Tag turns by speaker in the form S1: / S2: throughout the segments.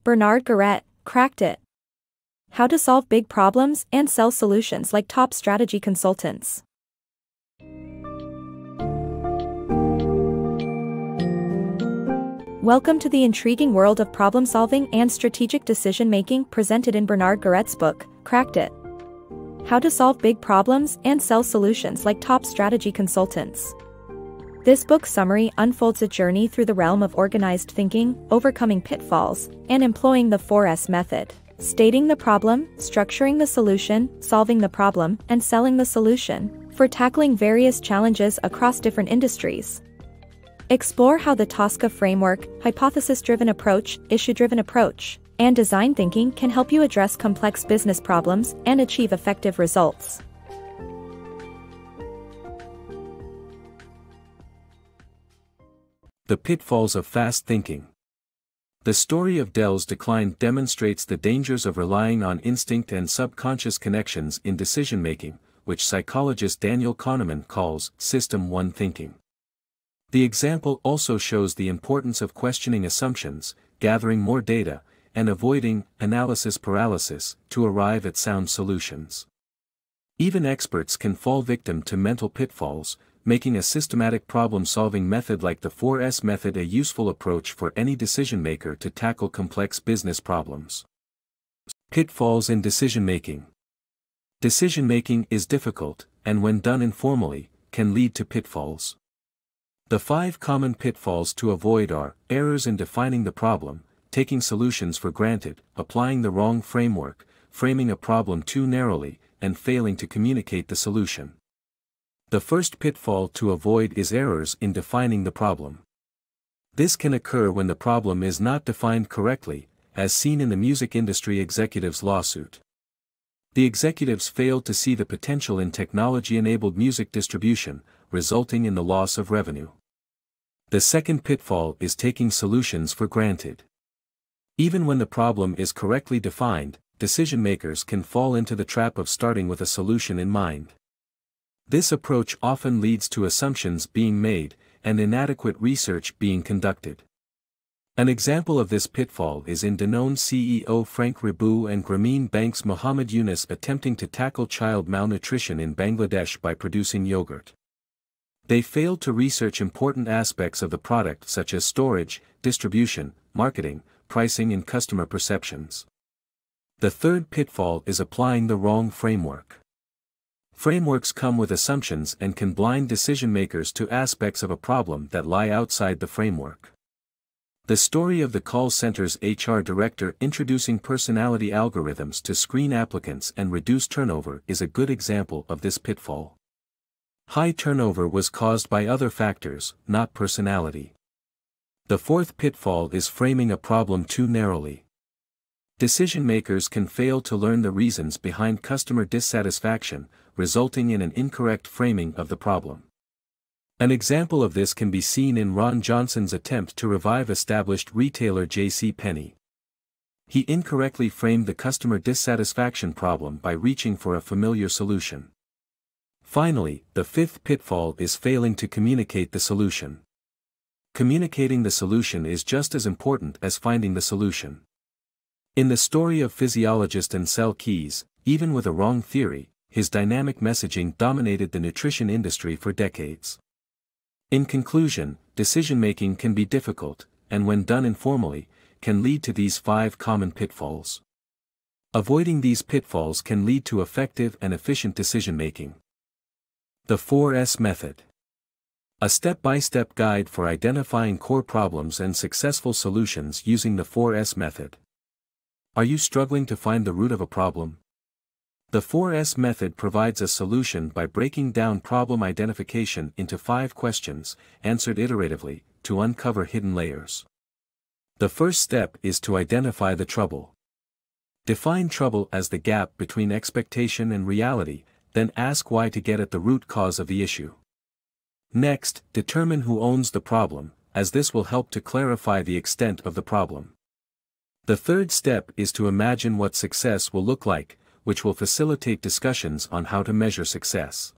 S1: Bernard Garrette, cracked it. How to solve big problems and sell solutions like top strategy consultants. Welcome to the intriguing world of problem-solving and strategic decision-making presented in Bernard Garrette's book, Cracked It. How to solve big problems and sell solutions like top strategy consultants. This book summary unfolds a journey through the realm of organized thinking, overcoming pitfalls, and employing the 4S method. Stating the problem, structuring the solution, solving the problem, and selling the solution, for tackling various challenges across different industries. Explore how the Tosca framework, hypothesis-driven approach, issue-driven approach, and design thinking can help you address complex business problems and achieve effective results.
S2: The pitfalls of fast thinking. The story of Dell's decline demonstrates the dangers of relying on instinct and subconscious connections in decision-making, which psychologist Daniel Kahneman calls System 1 thinking. The example also shows the importance of questioning assumptions, gathering more data, and avoiding analysis paralysis to arrive at sound solutions. Even experts can fall victim to mental pitfalls, making a systematic problem-solving method like the 4S method a useful approach for any decision-maker to tackle complex business problems. Pitfalls in decision-making. Decision-making is difficult, and when done informally, can lead to pitfalls. The 5 common pitfalls to avoid are errors in defining the problem, taking solutions for granted, applying the wrong framework, framing a problem too narrowly, and failing to communicate the solution. The first pitfall to avoid is errors in defining the problem. This can occur when the problem is not defined correctly, as seen in the music industry executives' lawsuit. The executives failed to see the potential in technology-enabled music distribution, resulting in the loss of revenue. The second pitfall is taking solutions for granted. Even when the problem is correctly defined, decision-makers can fall into the trap of starting with a solution in mind. This approach often leads to assumptions being made, and inadequate research being conducted. An example of this pitfall is in Danone CEO Frank Riboud and Grameen Bank's Mohammed Yunus attempting to tackle child malnutrition in Bangladesh by producing yogurt. They failed to research important aspects of the product such as storage, distribution, marketing, pricing and customer perceptions. The third pitfall is applying the wrong framework. Frameworks come with assumptions and can blind decision-makers to aspects of a problem that lie outside the framework. The story of the call center's HR director introducing personality algorithms to screen applicants and reduce turnover is a good example of this pitfall. High turnover was caused by other factors, not personality. The fourth pitfall is framing a problem too narrowly. Decision-makers can fail to learn the reasons behind customer dissatisfaction, resulting in an incorrect framing of the problem. An example of this can be seen in Ron Johnson's attempt to revive established retailer J.C. Penney. He incorrectly framed the customer dissatisfaction problem by reaching for a familiar solution. Finally, the fifth pitfall is failing to communicate the solution. Communicating the solution is just as important as finding the solution. In the story of physiologist Ansel Keys, even with a wrong theory, his dynamic messaging dominated the nutrition industry for decades. In conclusion, decision-making can be difficult, and when done informally, can lead to these 5 common pitfalls. Avoiding these pitfalls can lead to effective and efficient decision-making. The 4S method. A step-by-step guide for identifying core problems and successful solutions using the 4S method. Are you struggling to find the root of a problem? The 4S method provides a solution by breaking down problem identification into 5 questions, answered iteratively, to uncover hidden layers. The first step is to identify the trouble. Define trouble as the gap between expectation and reality, then ask why to get at the root cause of the issue. Next, determine who owns the problem, as this will help to clarify the extent of the problem. The third step is to imagine what success will look like, which will facilitate discussions on how to measure success.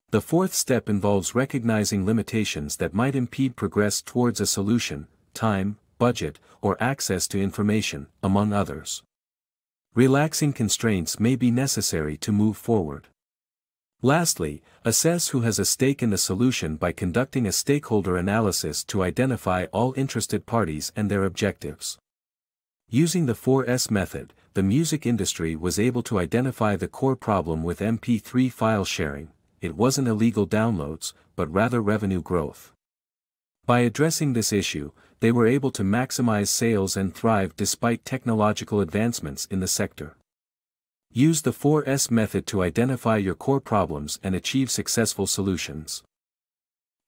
S2: The fourth step involves recognizing limitations that might impede progress towards a solution: time, budget, or access to information, among others. Relaxing constraints may be necessary to move forward. Lastly, assess who has a stake in the solution by conducting a stakeholder analysis to identify all interested parties and their objectives. Using the 4S method, the music industry was able to identify the core problem with MP3 file sharing. It wasn't illegal downloads, but rather revenue growth. By addressing this issue, they were able to maximize sales and thrive despite technological advancements in the sector. Use the 4S method to identify your core problems and achieve successful solutions.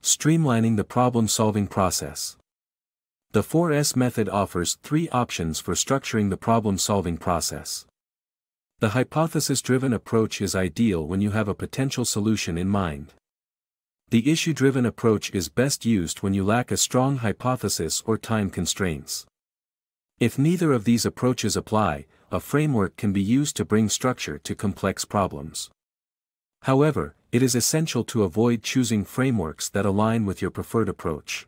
S2: Streamlining the problem-solving process. The 4S method offers 3 options for structuring the problem-solving process. The hypothesis-driven approach is ideal when you have a potential solution in mind. The issue-driven approach is best used when you lack a strong hypothesis or time constraints. If neither of these approaches apply, a framework can be used to bring structure to complex problems. However, it is essential to avoid choosing frameworks that align with your preferred approach.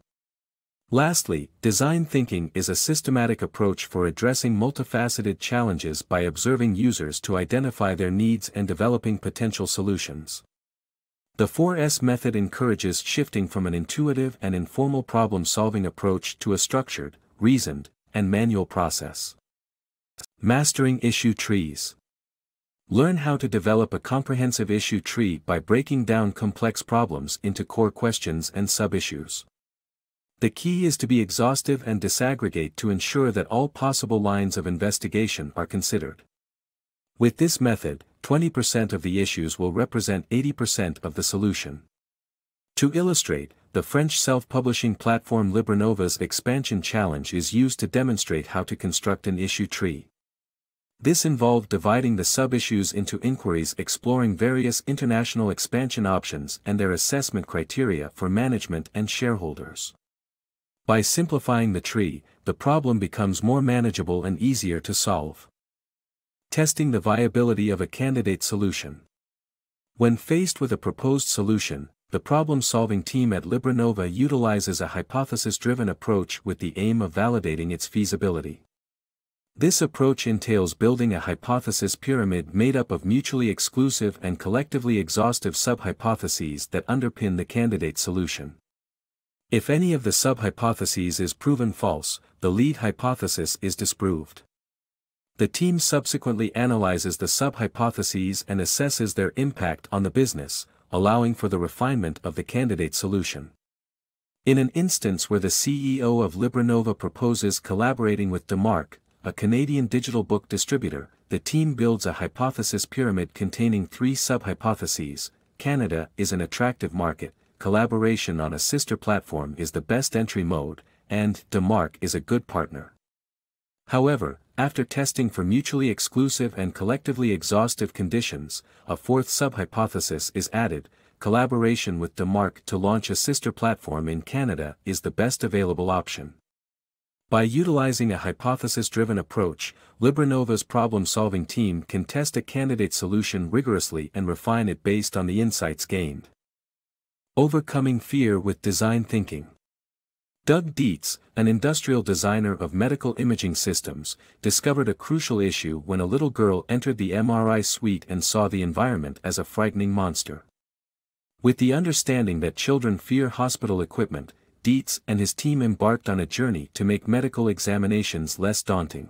S2: Lastly, design thinking is a systematic approach for addressing multifaceted challenges by observing users to identify their needs and developing potential solutions. The 4S method encourages shifting from an intuitive and informal problem-solving approach to a structured, reasoned, and manual process. Mastering issue trees. Learn how to develop a comprehensive issue tree by breaking down complex problems into core questions and sub-issues. The key is to be exhaustive and disaggregate to ensure that all possible lines of investigation are considered. With this method, 20% of the issues will represent 80% of the solution. To illustrate, the French self-publishing platform LibreNova's expansion challenge is used to demonstrate how to construct an issue tree. This involved dividing the sub-issues into inquiries exploring various international expansion options and their assessment criteria for management and shareholders. By simplifying the tree, the problem becomes more manageable and easier to solve. Testing the viability of a candidate solution. When faced with a proposed solution, the problem-solving team at LibreNova utilizes a hypothesis-driven approach with the aim of validating its feasibility. This approach entails building a hypothesis pyramid made up of mutually exclusive and collectively exhaustive sub-hypotheses that underpin the candidate solution. If any of the sub-hypotheses is proven false, the lead hypothesis is disproved. The team subsequently analyzes the sub-hypotheses and assesses their impact on the business, allowing for the refinement of the candidate solution. In an instance where the CEO of LibreNova proposes collaborating with DeMark, a Canadian digital book distributor, the team builds a hypothesis pyramid containing 3 sub-hypotheses. Canada is an attractive market, collaboration on a sister platform is the best entry mode, and DeMark is a good partner. However, after testing for mutually exclusive and collectively exhaustive conditions, a 4th sub-hypothesis is added: collaboration with DeMark to launch a sister platform in Canada is the best available option. By utilizing a hypothesis-driven approach, LibreNova's problem-solving team can test a candidate solution rigorously and refine it based on the insights gained. Overcoming fear with design thinking. Doug Dietz, an industrial designer of medical imaging systems, discovered a crucial issue when a little girl entered the MRI suite and saw the environment as a frightening monster. With the understanding that children fear hospital equipment, Dietz and his team embarked on a journey to make medical examinations less daunting.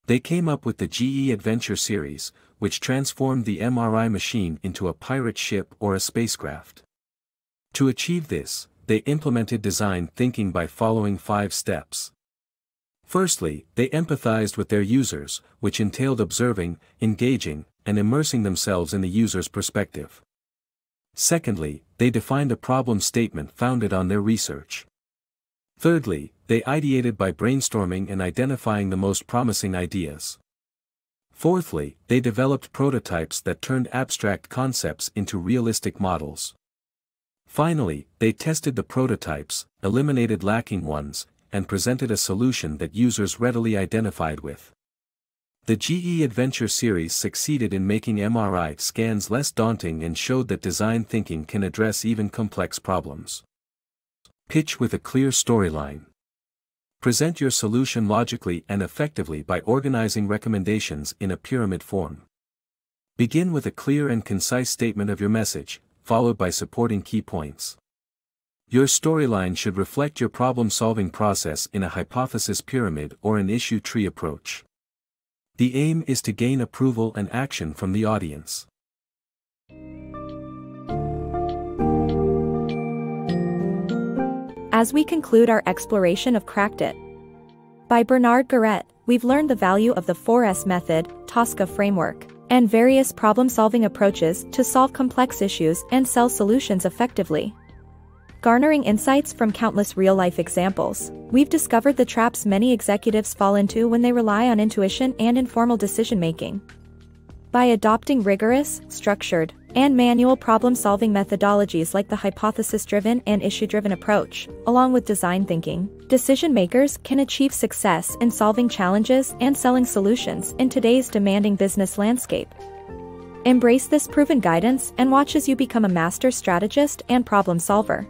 S2: They came up with the GE Adventure series, which transformed the MRI machine into a pirate ship or a spacecraft. To achieve this, they implemented design thinking by following 5 steps. Firstly, they empathized with their users, which entailed observing, engaging, and immersing themselves in the user's perspective. Secondly, they defined a problem statement founded on their research. Thirdly, they ideated by brainstorming and identifying the most promising ideas. Fourthly, they developed prototypes that turned abstract concepts into realistic models. Finally, they tested the prototypes, eliminated lacking ones, and presented a solution that users readily identified with. The GE Adventure series succeeded in making MRI scans less daunting and showed that design thinking can address even complex problems. Pitch with a clear storyline. Present your solution logically and effectively by organizing recommendations in a pyramid form. Begin with a clear and concise statement of your message, followed by supporting key points. Your storyline should reflect your problem-solving process in a hypothesis pyramid or an issue tree approach. The aim is to gain approval and action from the audience.
S1: As we conclude our exploration of Cracked It by Bernard Garrette, we've learned the value of the 4S method, TOSCA framework, and various problem-solving approaches to solve complex issues and sell solutions effectively. Garnering insights from countless real-life examples, we've discovered the traps many executives fall into when they rely on intuition and informal decision-making. By adopting rigorous, structured, and manual problem-solving methodologies like the hypothesis-driven and issue-driven approach, along with design thinking, decision-makers can achieve success in solving challenges and selling solutions in today's demanding business landscape. Embrace this proven guidance and watch as you become a master strategist and problem solver.